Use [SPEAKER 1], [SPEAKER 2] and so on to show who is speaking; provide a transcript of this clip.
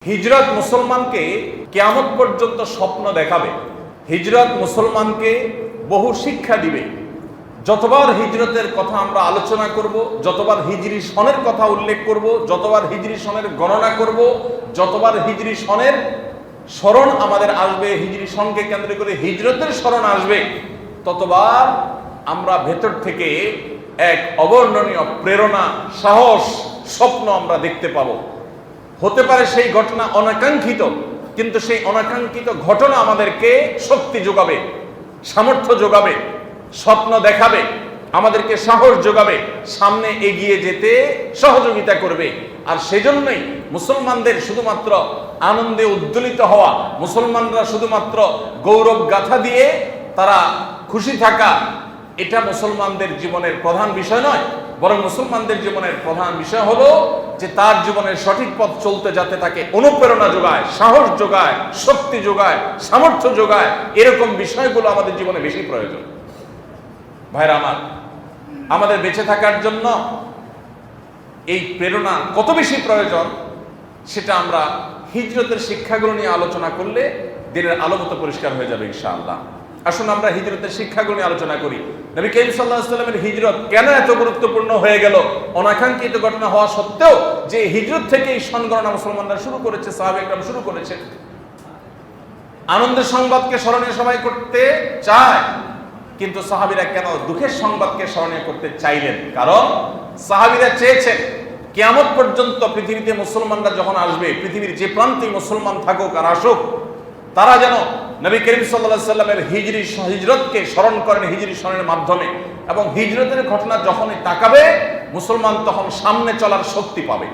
[SPEAKER 1] হিজরত মুসলমানকে কিয়ামত পর্যন্ত স্বপ্ন দেখাবে। হিজরত মুসলমানকে বহু শিক্ষা দিবে। যতবার হিজরতের কথা আমরা আলোচনা করব, যতবার হিজরি সনের কথা উল্লেখ করব, যতবার হিজরি সনের গণনা করব, যতবার হিজরি সনের স্মরণ আমাদের আসবে, হিজরি সনকে কেন্দ্র করে হিজরতের স্মরণ আসবে, ততবার আমরা ভেতর থেকে এক অবর্ণনীয় প্রেরণা, সাহস, স্বপ্ন আমরা দেখতে পাবো। হতে পারে সেই ঘটনা অনাকাঙ্ক্ষিত, কিন্তু সেই অনাকাঙ্ক্ষিত ঘটনা আমাদেরকে শক্তি যোগাবে, সামর্থ্য যোগাবে, স্বপ্ন দেখাবে, আমাদেরকে সাহস যোগাবে, সামনে এগিয়ে যেতে সহযোগিতা করবে। আর সেজন্যই মুসলমানদের শুধুমাত্র আনন্দে উদ্দোলিত হওয়া, মুসলমানরা শুধুমাত্র গৌরব গাথা দিয়ে তারা খুশি থাকা, এটা মুসলমানদের জীবনের প্রধান বিষয় নয়। বরং মুসলমানদের জীবনের প্রধান বিষয় হলো যে তার জীবনের সঠিক পথ চলতে যাতে তাকে অনুপ্রেরণা যোগায়, সাহস যোগায়, শক্তি যোগায়, সামর্থ্য যোগায়। এরকম বিষয়গুলো আমাদের জীবনে বেশি প্রয়োজন। ভাইরা আমার, আমাদের বেঁচে থাকার জন্য এই প্রেরণা কত বেশি প্রয়োজন সেটা আমরা হিজরতের শিক্ষাগুলো নিয়ে আলোচনা করলে দিনের আলো মতো পরিষ্কার হয়ে যাবে ইনশাআল্লাহ। আসুন আমরা হিজরতের শিক্ষাগুলো নিয়ে আলোচনা করি। নবী করিম সাল্লাল্লাহু আলাইহি ওয়াসাল্লামের হিজরত কেন এত গুরুত্বপূর্ণ হয়ে গেল? অনাকাঙ্ক্ষিত ঘটনা হওয়া সত্ত্বেও যে হিজরত থেকেই সনগণনা মুসলমানরা শুরু করেছে, সাহাবা একরাম শুরু করেছে। আনন্দের সংবাদকে স্মরণীয় সবাই করতে চায়, কিন্তু সাহাবীরা কেন দুঃখের সংবাদকে স্মরণীয় করতে চাইলেন? কারণ সাহাবীরা চেয়েছেন কিয়ামত পর্যন্ত পৃথিবীতে মুসলমানরা যখন আসবে, পৃথিবীর যে প্রান্তে মুসলমান থাকুক আর আসুক, তারা যেন নবী করিম সাল্লাল্লাহু আলাইহি ওয়াসাল্লামের হিজরতকে স্মরণ করেন হিজরি সনের মাধ্যমে। এবং হিজরতের ঘটনা যখনই তাকাবে মুসলমান তখন সামনে চলার শক্তি পাবে।